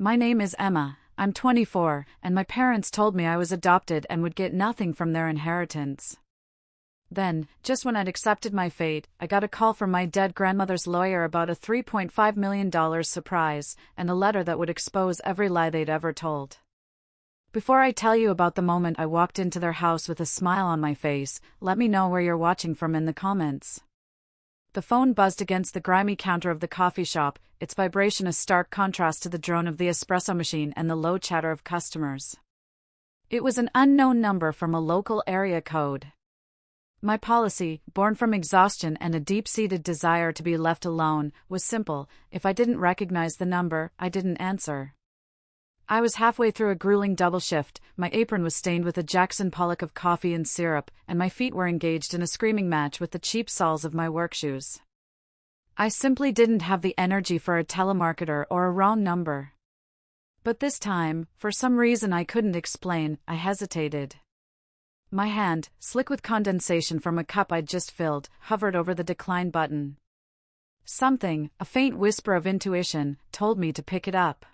My name is Emma, I'm 24, and my parents told me I was adopted and would get nothing from their inheritance. Then, just when I'd accepted my fate, I got a call from my dead grandmother's lawyer about a $3.5 million surprise, and a letter that would expose every lie they'd ever told. Before I tell you about the moment I walked into their house with a smile on my face, let me know where you're watching from in the comments. The phone buzzed against the grimy counter of the coffee shop, its vibration a stark contrast to the drone of the espresso machine and the low chatter of customers. It was an unknown number from a local area code. My policy, born from exhaustion and a deep-seated desire to be left alone, was simple: if I didn't recognize the number, I didn't answer. I was halfway through a grueling double shift, my apron was stained with a Jackson Pollock of coffee and syrup, and my feet were engaged in a screaming match with the cheap soles of my work shoes. I simply didn't have the energy for a telemarketer or a wrong number. But this time, for some reason I couldn't explain, I hesitated. My hand, slick with condensation from a cup I'd just filled, hovered over the decline button. Something, a faint whisper of intuition, told me to pick it up.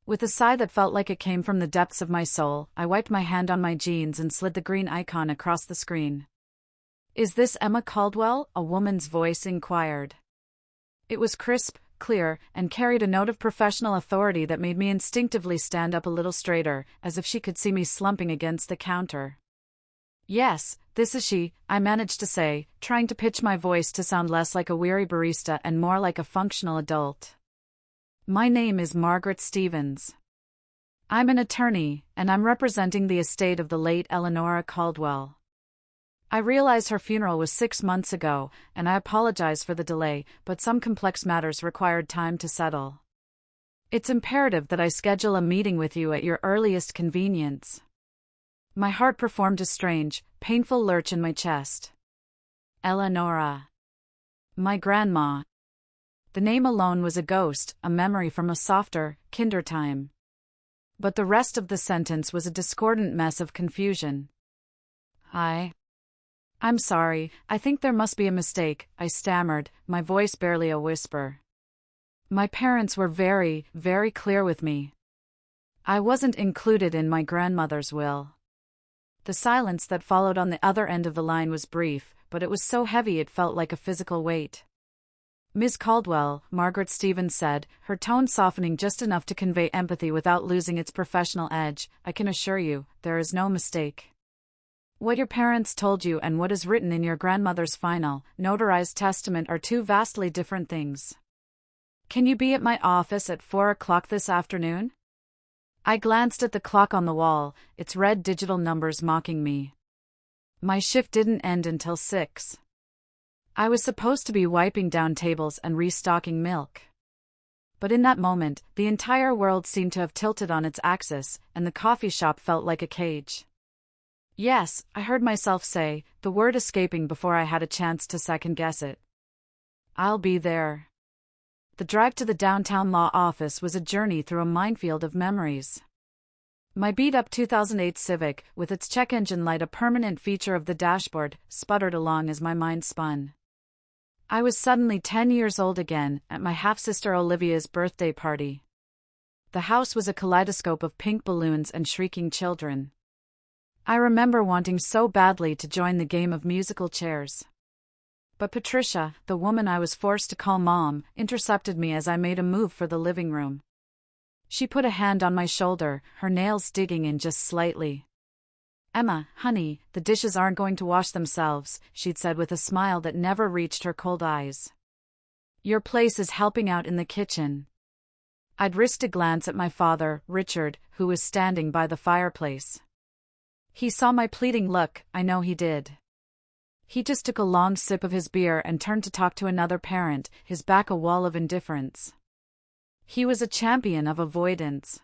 With a sigh that felt like it came from the depths of my soul, I wiped my hand on my jeans and slid the green icon across the screen. "Is this Emma Caldwell?" a woman's voice inquired. It was crisp, clear, and carried a note of professional authority that made me instinctively stand up a little straighter, as if she could see me slumping against the counter. "Yes, this is she," I managed to say, trying to pitch my voice to sound less like a weary barista and more like a functional adult. "My name is Margaret Stevens. I'm an attorney, and I'm representing the estate of the late Eleanora Caldwell. I realize her funeral was 6 months ago, and I apologize for the delay, but some complex matters required time to settle. It's imperative that I schedule a meeting with you at your earliest convenience." My heart performed a strange, painful lurch in my chest. Eleanora. My grandma. The name alone was a ghost, a memory from a softer, kinder time. But the rest of the sentence was a discordant mess of confusion. I'm sorry, I think there must be a mistake," I stammered, my voice barely a whisper. My parents were very, very clear with me. I wasn't included in my grandmother's will. The silence that followed on the other end of the line was brief, but it was so heavy it felt like a physical weight. "Ms. Caldwell," Margaret Stevens said, her tone softening just enough to convey empathy without losing its professional edge, "I can assure you, there is no mistake. What your parents told you and what is written in your grandmother's final, notarized testament are two vastly different things. Can you be at my office at 4 o'clock this afternoon?" I glanced at the clock on the wall, its red digital numbers mocking me. My shift didn't end until 6. I was supposed to be wiping down tables and restocking milk. But in that moment, the entire world seemed to have tilted on its axis, and the coffee shop felt like a cage. "Yes," I heard myself say, the word escaping before I had a chance to second-guess it. "I'll be there." The drive to the downtown law office was a journey through a minefield of memories. My beat-up 2008 Civic, with its check engine light a permanent feature of the dashboard, sputtered along as my mind spun. I was suddenly 10 years old again, at my half-sister Olivia's birthday party. The house was a kaleidoscope of pink balloons and shrieking children. I remember wanting so badly to join the game of musical chairs. But Patricia, the woman I was forced to call Mom, intercepted me as I made a move for the living room. She put a hand on my shoulder, her nails digging in just slightly. "Emma, honey, the dishes aren't going to wash themselves," she'd said with a smile that never reached her cold eyes. "Your place is helping out in the kitchen." I'd risked a glance at my father, Richard, who was standing by the fireplace. He saw my pleading look, I know he did. He just took a long sip of his beer and turned to talk to another parent, his back a wall of indifference. He was a champion of avoidance.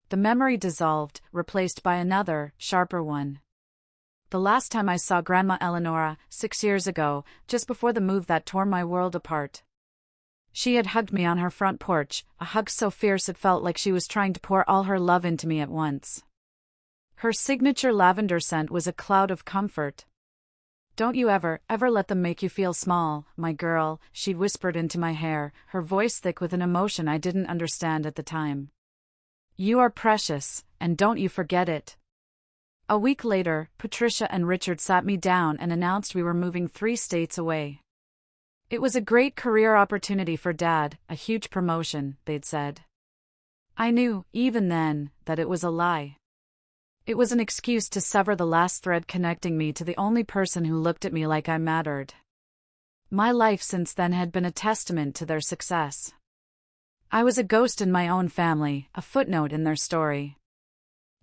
The memory dissolved, replaced by another, sharper one. The last time I saw Grandma Eleanora, 6 years ago, just before the move that tore my world apart. She had hugged me on her front porch, a hug so fierce it felt like she was trying to pour all her love into me at once. Her signature lavender scent was a cloud of comfort. Don't you ever let them make you feel small, my girl, she whispered into my hair, her voice thick with an emotion I didn't understand at the time. You are precious, and don't you forget it. A week later, Patricia and Richard sat me down and announced we were moving 3 states away. It was a great career opportunity for Dad, a huge promotion, they'd said. I knew, even then, that it was a lie. It was an excuse to sever the last thread connecting me to the only person who looked at me like I mattered. My life since then had been a testament to their success. I was a ghost in my own family, a footnote in their story.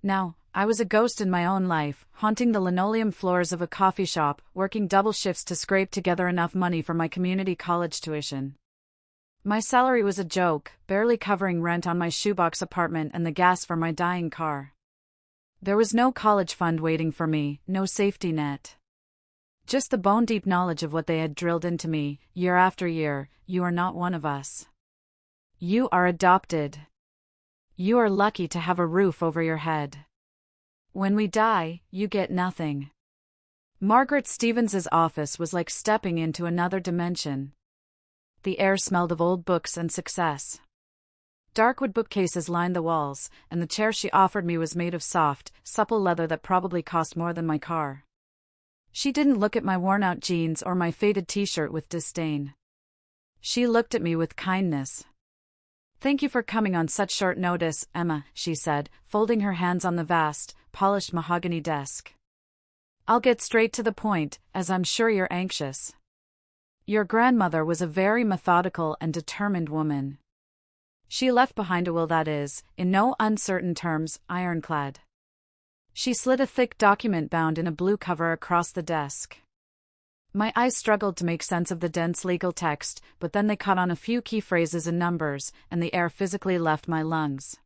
Now, I was a ghost in my own life, haunting the linoleum floors of a coffee shop, working double shifts to scrape together enough money for my community college tuition. My salary was a joke, barely covering rent on my shoebox apartment and the gas for my dying car. There was no college fund waiting for me, no safety net. Just the bone-deep knowledge of what they had drilled into me, year after year: you are not one of us. You are adopted. You are lucky to have a roof over your head. When we die, you get nothing. Margaret Stevens's office was like stepping into another dimension. The air smelled of old books and success. Darkwood bookcases lined the walls, and the chair she offered me was made of soft, supple leather that probably cost more than my car. She didn't look at my worn-out jeans or my faded t-shirt with disdain. She looked at me with kindness. Thank you for coming on such short notice, Emma, she said, folding her hands on the vast, polished mahogany desk. I'll get straight to the point, as I'm sure you're anxious. Your grandmother was a very methodical and determined woman. She left behind a will that is, in no uncertain terms, ironclad. She slid a thick document bound in a blue cover across the desk. My eyes struggled to make sense of the dense legal text, but then they caught on a few key phrases and numbers, and the air physically left my lungs.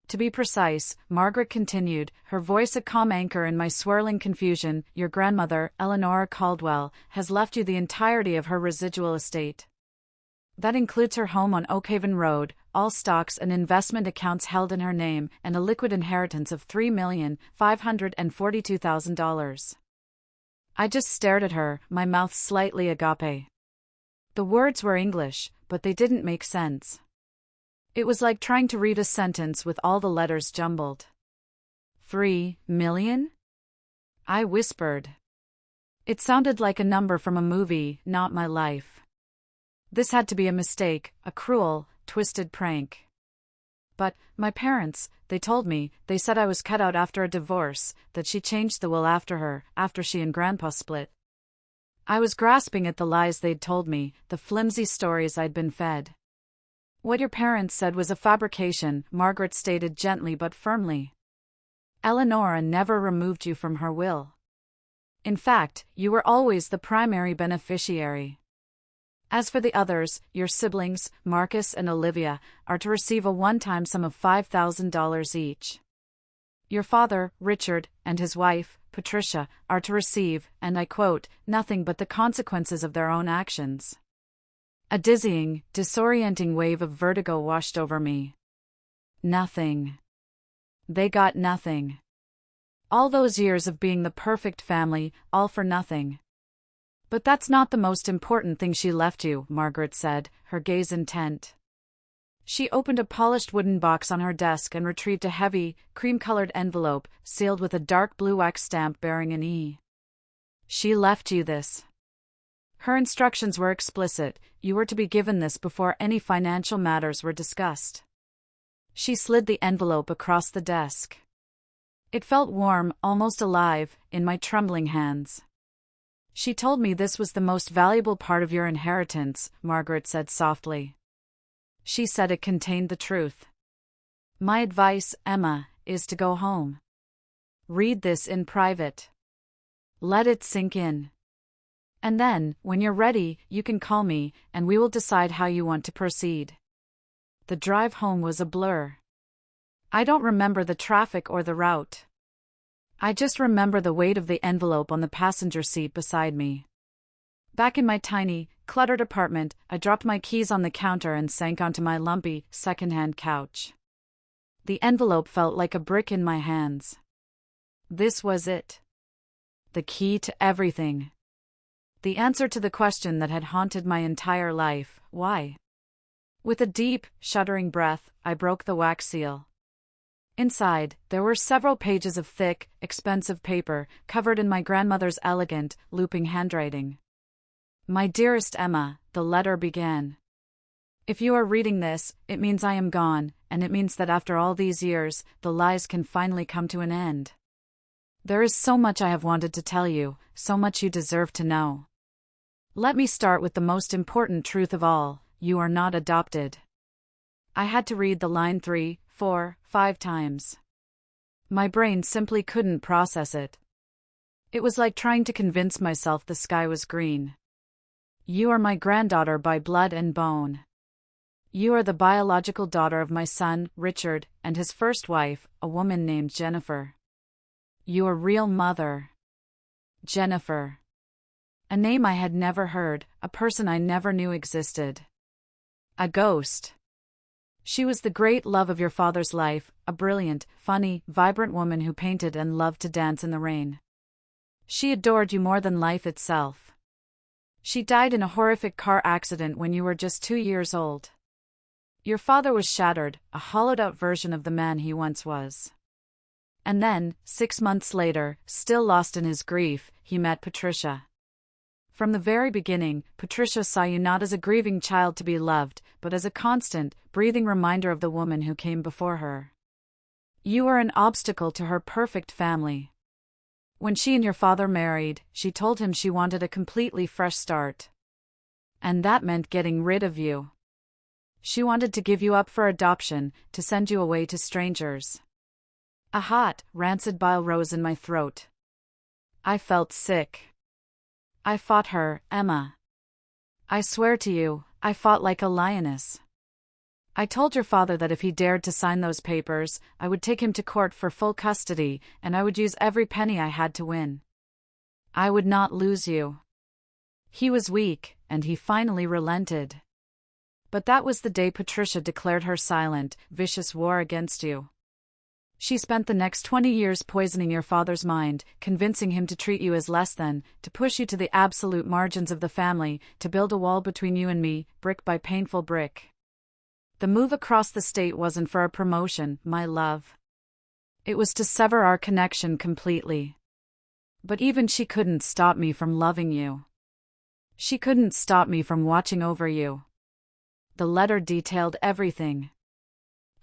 To be precise, Margaret continued, her voice a calm anchor in my swirling confusion, your grandmother, Eleanor Caldwell, has left you the entirety of her residual estate. That includes her home on Oakhaven Road, all stocks and investment accounts held in her name, and a liquid inheritance of $3,542,000. I just stared at her, my mouth slightly agape. The words were English, but they didn't make sense. It was like trying to read a sentence with all the letters jumbled. 3 million? I whispered. It sounded like a number from a movie, not my life. This had to be a mistake, a cruel, twisted prank. But, my parents, they told me, they said I was cut out after a divorce, that she changed the will after her, after she and Grandpa split. I was grasping at the lies they'd told me, the flimsy stories I'd been fed. What your parents said was a fabrication, Margaret stated gently but firmly. Eleonora never removed you from her will. In fact, you were always the primary beneficiary. As for the others, your siblings, Marcus and Olivia, are to receive a one-time sum of $5,000 each. Your father, Richard, and his wife, Patricia, are to receive, and I quote, nothing but the consequences of their own actions. A dizzying, disorienting wave of vertigo washed over me. Nothing. They got nothing. All those years of being the perfect family, all for nothing. But that's not the most important thing she left you, Margaret said, her gaze intent. She opened a polished wooden box on her desk and retrieved a heavy, cream-colored envelope, sealed with a dark blue wax stamp bearing an E. She left you this. Her instructions were explicit, you were to be given this before any financial matters were discussed. She slid the envelope across the desk. It felt warm, almost alive, in my trembling hands. She told me this was the most valuable part of your inheritance, Margaret said softly. She said it contained the truth. My advice, Emma, is to go home. Read this in private. Let it sink in. And then, when you're ready, you can call me, and we will decide how you want to proceed. The drive home was a blur. I don't remember the traffic or the route. I just remember the weight of the envelope on the passenger seat beside me. Back in my tiny, cluttered apartment, I dropped my keys on the counter and sank onto my lumpy, second-hand couch. The envelope felt like a brick in my hands. This was it. The key to everything. The answer to the question that had haunted my entire life, why? With a deep, shuddering breath, I broke the wax seal. Inside, there were several pages of thick, expensive paper, covered in my grandmother's elegant, looping handwriting. My dearest Emma, the letter began. If you are reading this, it means I am gone, and it means that after all these years, the lies can finally come to an end. There is so much I have wanted to tell you, so much you deserve to know. Let me start with the most important truth of all: you are not adopted. I had to read the line 3, 4, 5 times. My brain simply couldn't process it. It was like trying to convince myself the sky was green. You are my granddaughter by blood and bone. You are the biological daughter of my son, Richard, and his first wife, a woman named Jennifer. Your real mother. Jennifer. A name I had never heard, a person I never knew existed. A ghost. She was the great love of your father's life, a brilliant, funny, vibrant woman who painted and loved to dance in the rain. She adored you more than life itself. She died in a horrific car accident when you were just 2 years old. Your father was shattered, a hollowed-out version of the man he once was. And then, 6 months later, still lost in his grief, he met Patricia. From the very beginning, Patricia saw you not as a grieving child to be loved, but as a constant, breathing reminder of the woman who came before her. You were an obstacle to her perfect family. When she and your father married, she told him she wanted a completely fresh start. And that meant getting rid of you. She wanted to give you up for adoption, to send you away to strangers. A hot, rancid bile rose in my throat. I felt sick. I fought her, Emma. I swear to you, I fought like a lioness. I told your father that if he dared to sign those papers, I would take him to court for full custody, and I would use every penny I had to win. I would not lose you. He was weak, and he finally relented. But that was the day Patricia declared her silent, vicious war against you. She spent the next 20 years poisoning your father's mind, convincing him to treat you as less than, to push you to the absolute margins of the family, to build a wall between you and me, brick by painful brick. The move across the state wasn't for a promotion, my love. It was to sever our connection completely. But even she couldn't stop me from loving you. She couldn't stop me from watching over you. The letter detailed everything.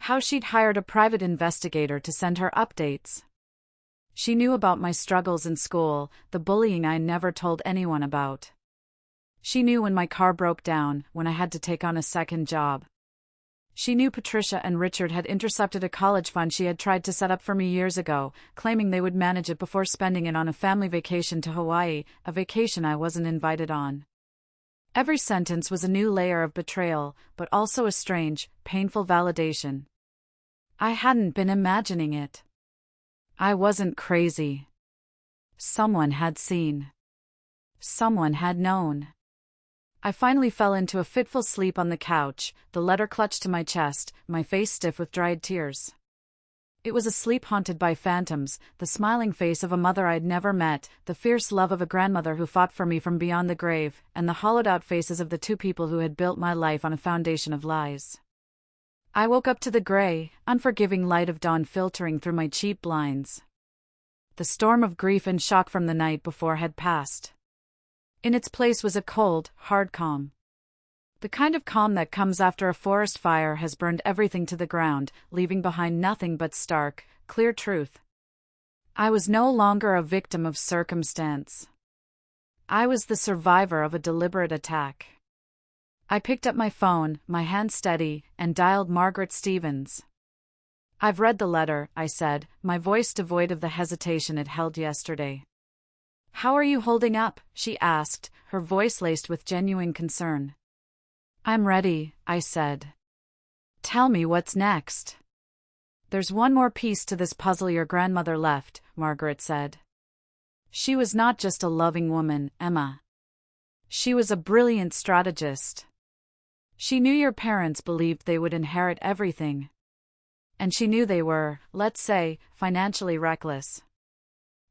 How she'd hired a private investigator to send her updates. She knew about my struggles in school, the bullying I never told anyone about. She knew when my car broke down, when I had to take on a second job. She knew Patricia and Richard had intercepted a college fund she had tried to set up for me years ago, claiming they would manage it before spending it on a family vacation to Hawaii, a vacation I wasn't invited on. Every sentence was a new layer of betrayal, but also a strange, painful validation. I hadn't been imagining it. I wasn't crazy. Someone had seen. Someone had known. I finally fell into a fitful sleep on the couch, the letter clutched to my chest, my face stiff with dried tears. It was a sleep haunted by phantoms, the smiling face of a mother I'd never met, the fierce love of a grandmother who fought for me from beyond the grave, and the hollowed-out faces of the two people who had built my life on a foundation of lies. I woke up to the gray, unforgiving light of dawn filtering through my cheap blinds. The storm of grief and shock from the night before had passed. In its place was a cold, hard calm. The kind of calm that comes after a forest fire has burned everything to the ground, leaving behind nothing but stark, clear truth. I was no longer a victim of circumstance. I was the survivor of a deliberate attack. I picked up my phone, my hand steady, and dialed Margaret Stevens. "I've read the letter," I said, my voice devoid of the hesitation it held yesterday. "How are you holding up?" she asked, her voice laced with genuine concern. "I'm ready," I said. "Tell me what's next." "There's one more piece to this puzzle your grandmother left," Margaret said. "She was not just a loving woman, Emma. She was a brilliant strategist. She knew your parents believed they would inherit everything. And she knew they were, let's say, financially reckless."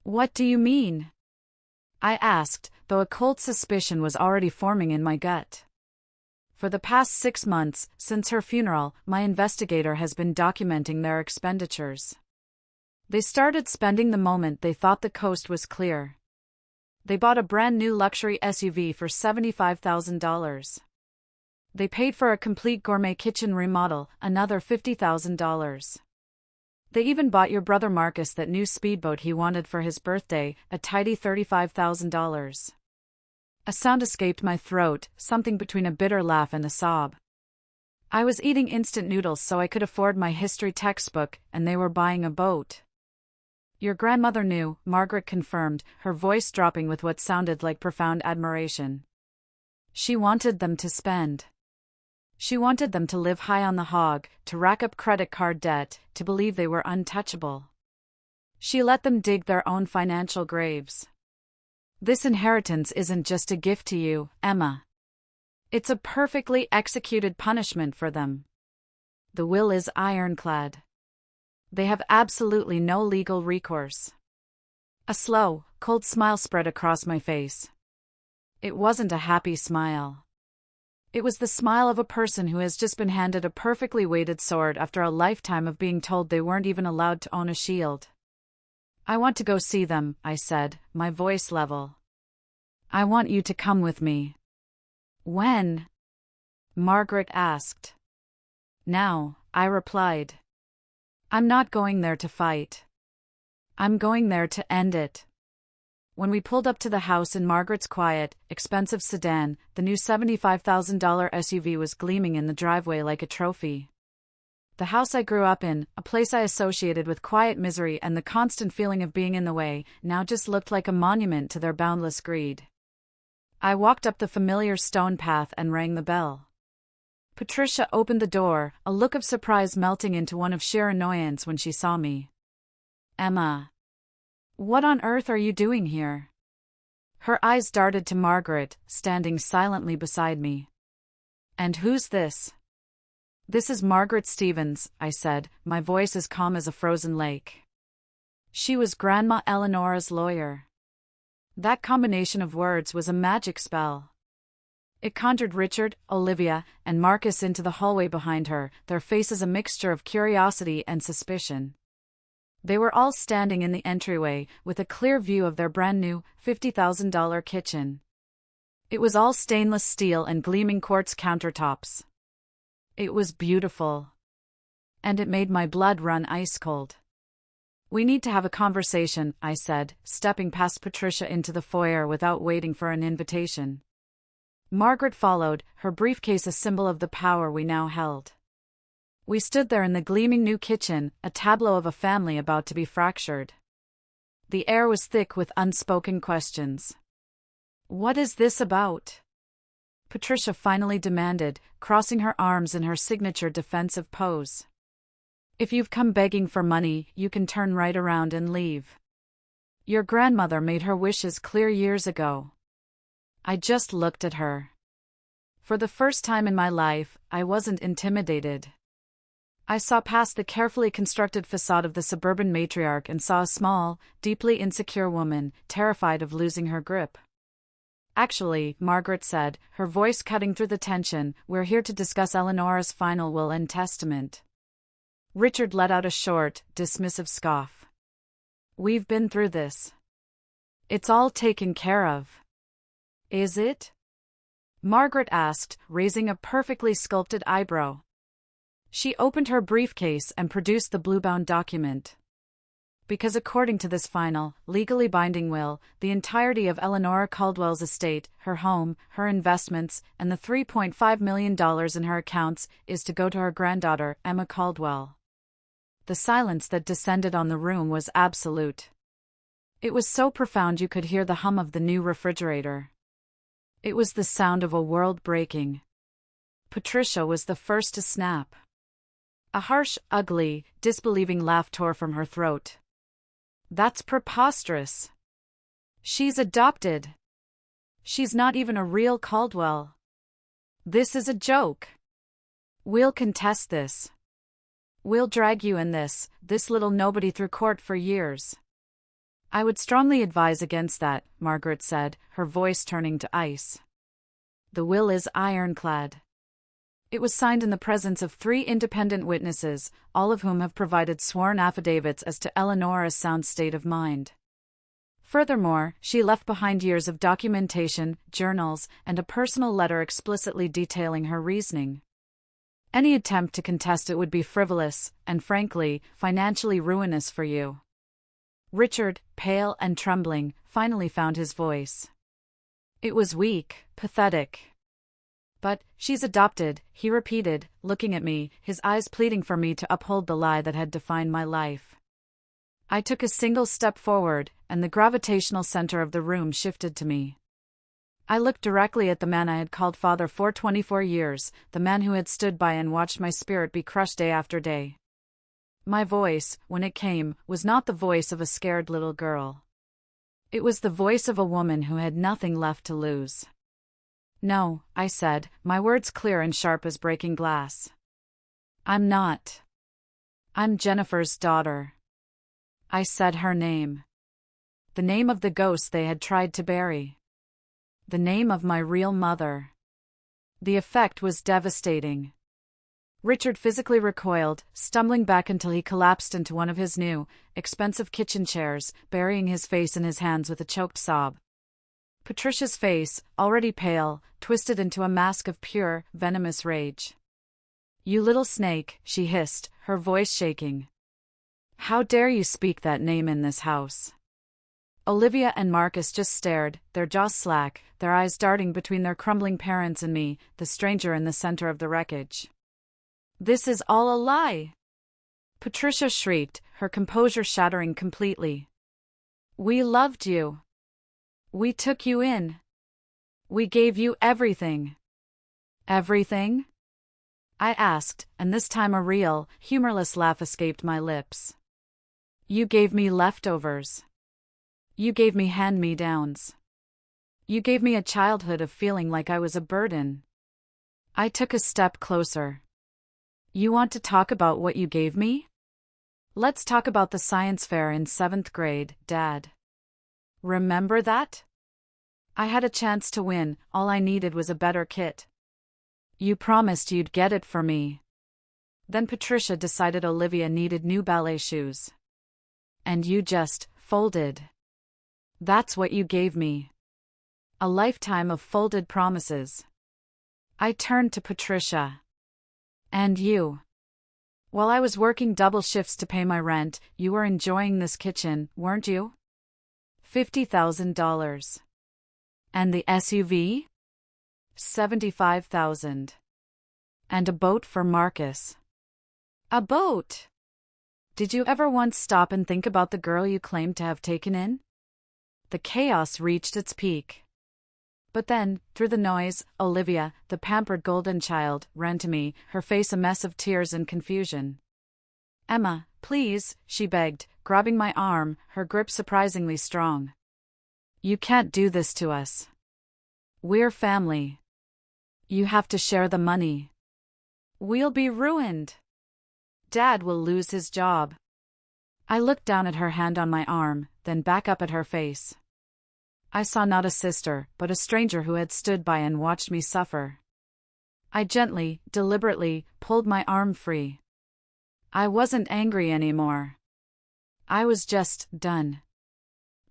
"What do you mean?" I asked, though a cold suspicion was already forming in my gut. For the past 6 months, since her funeral, my investigator has been documenting their expenditures. They started spending the moment they thought the coast was clear. They bought a brand new luxury SUV for $75,000. They paid for a complete gourmet kitchen remodel, another $50,000. They even bought your brother Marcus that new speedboat he wanted for his birthday, a tidy $35,000. A sound escaped my throat, something between a bitter laugh and a sob. I was eating instant noodles so I could afford my history textbook, and they were buying a boat. Your grandmother knew, Margaret confirmed, her voice dropping with what sounded like profound admiration. She wanted them to spend. She wanted them to live high on the hog, to rack up credit card debt, to believe they were untouchable. She let them dig their own financial graves. This inheritance isn't just a gift to you, Emma. It's a perfectly executed punishment for them. The will is ironclad. They have absolutely no legal recourse. A slow, cold smile spread across my face. It wasn't a happy smile. It was the smile of a person who has just been handed a perfectly weighted sword after a lifetime of being told they weren't even allowed to own a shield. I want to go see them, I said, my voice level. I want you to come with me. When? Margaret asked. Now, I replied. I'm not going there to fight. I'm going there to end it. When we pulled up to the house in Margaret's quiet, expensive sedan, the new $75,000 SUV was gleaming in the driveway like a trophy. The house I grew up in, a place I associated with quiet misery and the constant feeling of being in the way, now just looked like a monument to their boundless greed. I walked up the familiar stone path and rang the bell. Patricia opened the door, a look of surprise melting into one of sheer annoyance when she saw me. Emma. What on earth are you doing here? Her eyes darted to Margaret, standing silently beside me. And who's this? This is Margaret Stevens, I said, my voice as calm as a frozen lake. She was Grandma Eleanora's lawyer. That combination of words was a magic spell. It conjured Richard, Olivia, and Marcus into the hallway behind her, their faces a mixture of curiosity and suspicion. They were all standing in the entryway, with a clear view of their brand-new, $50,000 kitchen. It was all stainless steel and gleaming quartz countertops. It was beautiful. And it made my blood run ice-cold. We need to have a conversation, I said, stepping past Patricia into the foyer without waiting for an invitation. Margaret followed, her briefcase a symbol of the power we now held. We stood there in the gleaming new kitchen, a tableau of a family about to be fractured. The air was thick with unspoken questions. What is this about? Patricia finally demanded, crossing her arms in her signature defensive pose. If you've come begging for money, you can turn right around and leave. Your grandmother made her wishes clear years ago. I just looked at her. For the first time in my life, I wasn't intimidated. I saw past the carefully constructed facade of the suburban matriarch and saw a small, deeply insecure woman, terrified of losing her grip. Actually, Margaret said, her voice cutting through the tension, we're here to discuss Eleanora's final will and testament. Richard let out a short, dismissive scoff. We've been through this. It's all taken care of. Is it? Margaret asked, raising a perfectly sculpted eyebrow. She opened her briefcase and produced the blue-bound document. Because according to this final, legally binding will, the entirety of Eleanora Caldwell's estate, her home, her investments, and the $3.5 million in her accounts, is to go to her granddaughter, Emma Caldwell. The silence that descended on the room was absolute. It was so profound you could hear the hum of the new refrigerator. It was the sound of a world breaking. Patricia was the first to snap. A harsh, ugly, disbelieving laugh tore from her throat. That's preposterous. She's adopted. She's not even a real Caldwell. This is a joke. We'll contest this. We'll drag you and this little nobody through court for years. I would strongly advise against that, Margaret said, her voice turning to ice. The will is ironclad. It was signed in the presence of 3 independent witnesses, all of whom have provided sworn affidavits as to Eleonora's sound state of mind. Furthermore, she left behind years of documentation, journals, and a personal letter explicitly detailing her reasoning. Any attempt to contest it would be frivolous, and frankly, financially ruinous for you. Richard, pale and trembling, finally found his voice. It was weak, pathetic. But, she's adopted, he repeated, looking at me, his eyes pleading for me to uphold the lie that had defined my life. I took a single step forward, and the gravitational center of the room shifted to me. I looked directly at the man I had called father for 24 years, the man who had stood by and watched my spirit be crushed day after day. My voice, when it came, was not the voice of a scared little girl. It was the voice of a woman who had nothing left to lose. No, I said, my words clear and sharp as breaking glass. I'm not. I'm Jennifer's daughter. I said her name. The name of the ghost they had tried to bury. The name of my real mother. The effect was devastating. Richard physically recoiled, stumbling back until he collapsed into one of his new, expensive kitchen chairs, burying his face in his hands with a choked sob. Patricia's face, already pale, twisted into a mask of pure, venomous rage. You little snake, she hissed, her voice shaking. How dare you speak that name in this house? Olivia and Marcus just stared, their jaws slack, their eyes darting between their crumbling parents and me, the stranger in the center of the wreckage. This is all a lie! Patricia shrieked, her composure shattering completely. We loved you. We took you in. We gave you everything. Everything? I asked, and this time a real, humorless laugh escaped my lips. You gave me leftovers. You gave me hand-me-downs. You gave me a childhood of feeling like I was a burden. I took a step closer. You want to talk about what you gave me? Let's talk about the science fair in 7th grade, Dad. Remember that? I had a chance to win, all I needed was a better kit. You promised you'd get it for me. Then Patricia decided Olivia needed new ballet shoes. And you just folded. That's what you gave me. A lifetime of folded promises. I turned to Patricia. And you. While I was working double shifts to pay my rent, you were enjoying this kitchen, weren't you? $50,000. And the SUV? $75,000. And a boat for Marcus. A boat! Did you ever once stop and think about the girl you claimed to have taken in? The chaos reached its peak. But then, through the noise, Olivia, the pampered golden child, ran to me, her face a mess of tears and confusion. Emma, please, she begged, grabbing my arm, her grip surprisingly strong. You can't do this to us. We're family. You have to share the money. We'll be ruined. Dad will lose his job. I looked down at her hand on my arm, then back up at her face. I saw not a sister, but a stranger who had stood by and watched me suffer. I gently, deliberately, pulled my arm free. I wasn't angry anymore. I was just done.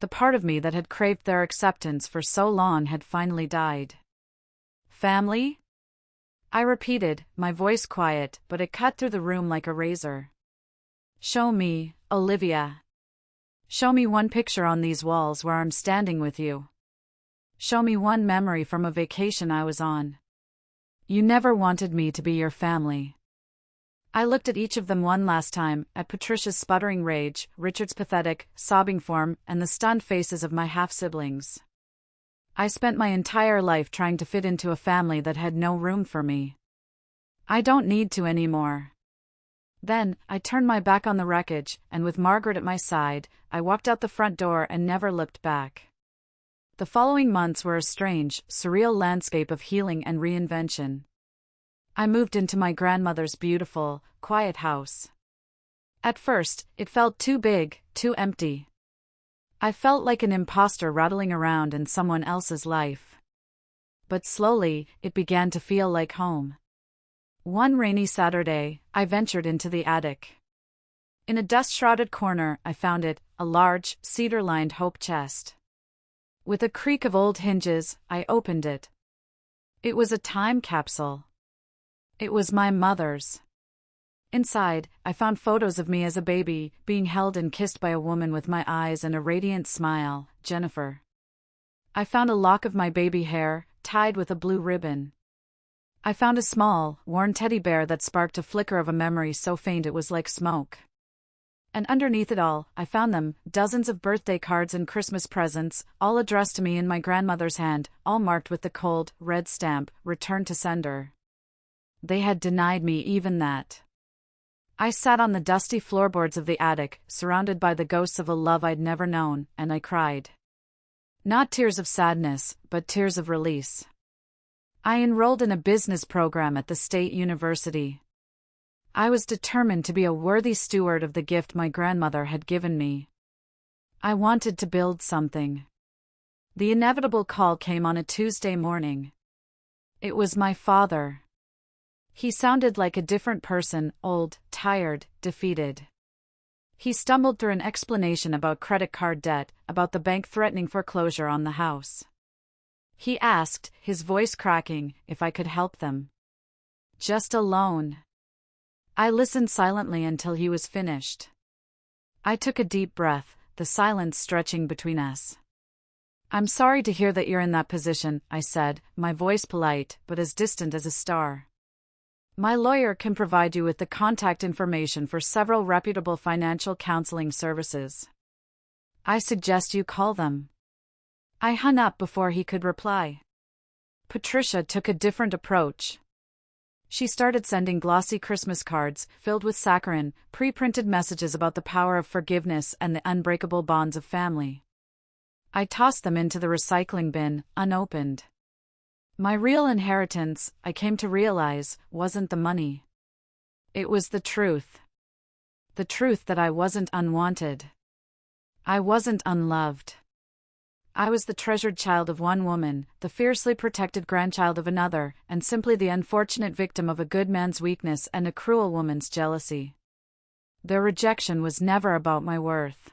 The part of me that had craved their acceptance for so long had finally died. Family? I repeated, my voice quiet, but it cut through the room like a razor. Show me, Olivia. Show me one picture on these walls where I'm standing with you. Show me one memory from a vacation I was on. You never wanted me to be your family. I looked at each of them one last time, at Patricia's sputtering rage, Richard's pathetic, sobbing form, and the stunned faces of my half-siblings. I spent my entire life trying to fit into a family that had no room for me. I don't need to anymore. Then, I turned my back on the wreckage, and with Margaret at my side, I walked out the front door and never looked back. The following months were a strange, surreal landscape of healing and reinvention. I moved into my grandmother's beautiful, quiet house. At first, it felt too big, too empty. I felt like an imposter rattling around in someone else's life. But slowly, it began to feel like home. One rainy Saturday, I ventured into the attic. In a dust-shrouded corner, I found it, a large, cedar-lined oak chest. With a creak of old hinges, I opened it. It was a time capsule. It was my mother's. Inside, I found photos of me as a baby, being held and kissed by a woman with my eyes and a radiant smile, Jennifer. I found a lock of my baby hair, tied with a blue ribbon. I found a small, worn teddy bear that sparked a flicker of a memory so faint it was like smoke. And underneath it all, I found them, dozens of birthday cards and Christmas presents, all addressed to me in my grandmother's hand, all marked with the cold, red stamp, "Return to sender." They had denied me even that. I sat on the dusty floorboards of the attic, surrounded by the ghosts of a love I'd never known, and I cried. Not tears of sadness, but tears of release. I enrolled in a business program at the state university. I was determined to be a worthy steward of the gift my grandmother had given me. I wanted to build something. The inevitable call came on a Tuesday morning. It was my father. He sounded like a different person, old, tired, defeated. He stumbled through an explanation about credit card debt, about the bank threatening foreclosure on the house. He asked, his voice cracking, if I could help them. Just a loan. I listened silently until he was finished. I took a deep breath, the silence stretching between us. "I'm sorry to hear that you're in that position," I said, my voice polite, but as distant as a star. "My lawyer can provide you with the contact information for several reputable financial counseling services. I suggest you call them." I hung up before he could reply. Patricia took a different approach. She started sending glossy Christmas cards, filled with saccharine, pre-printed messages about the power of forgiveness and the unbreakable bonds of family. I tossed them into the recycling bin, unopened. My real inheritance, I came to realize, wasn't the money. It was the truth. The truth that I wasn't unwanted. I wasn't unloved. I was the treasured child of one woman, the fiercely protected grandchild of another, and simply the unfortunate victim of a good man's weakness and a cruel woman's jealousy. Their rejection was never about my worth.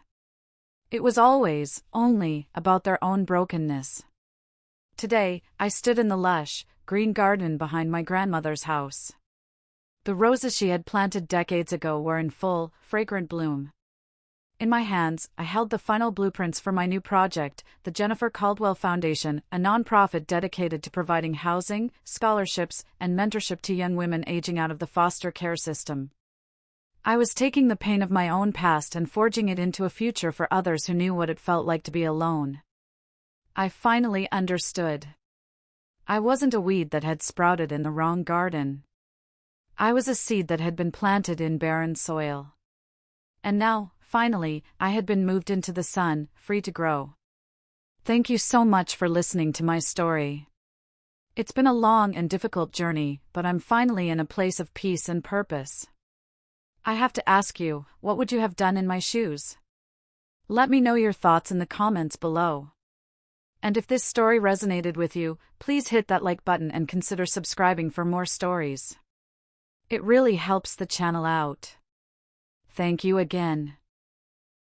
It was always, only, about their own brokenness. Today, I stood in the lush, green garden behind my grandmother's house. The roses she had planted decades ago were in full, fragrant bloom. In my hands, I held the final blueprints for my new project, the Jennifer Caldwell Foundation, a nonprofit dedicated to providing housing, scholarships, and mentorship to young women aging out of the foster care system. I was taking the pain of my own past and forging it into a future for others who knew what it felt like to be alone. I finally understood. I wasn't a weed that had sprouted in the wrong garden. I was a seed that had been planted in barren soil. And now, finally, I had been moved into the sun, free to grow. Thank you so much for listening to my story. It's been a long and difficult journey, but I'm finally in a place of peace and purpose. I have to ask you, what would you have done in my shoes? Let me know your thoughts in the comments below. And if this story resonated with you, please hit that like button and consider subscribing for more stories. It really helps the channel out. Thank you again.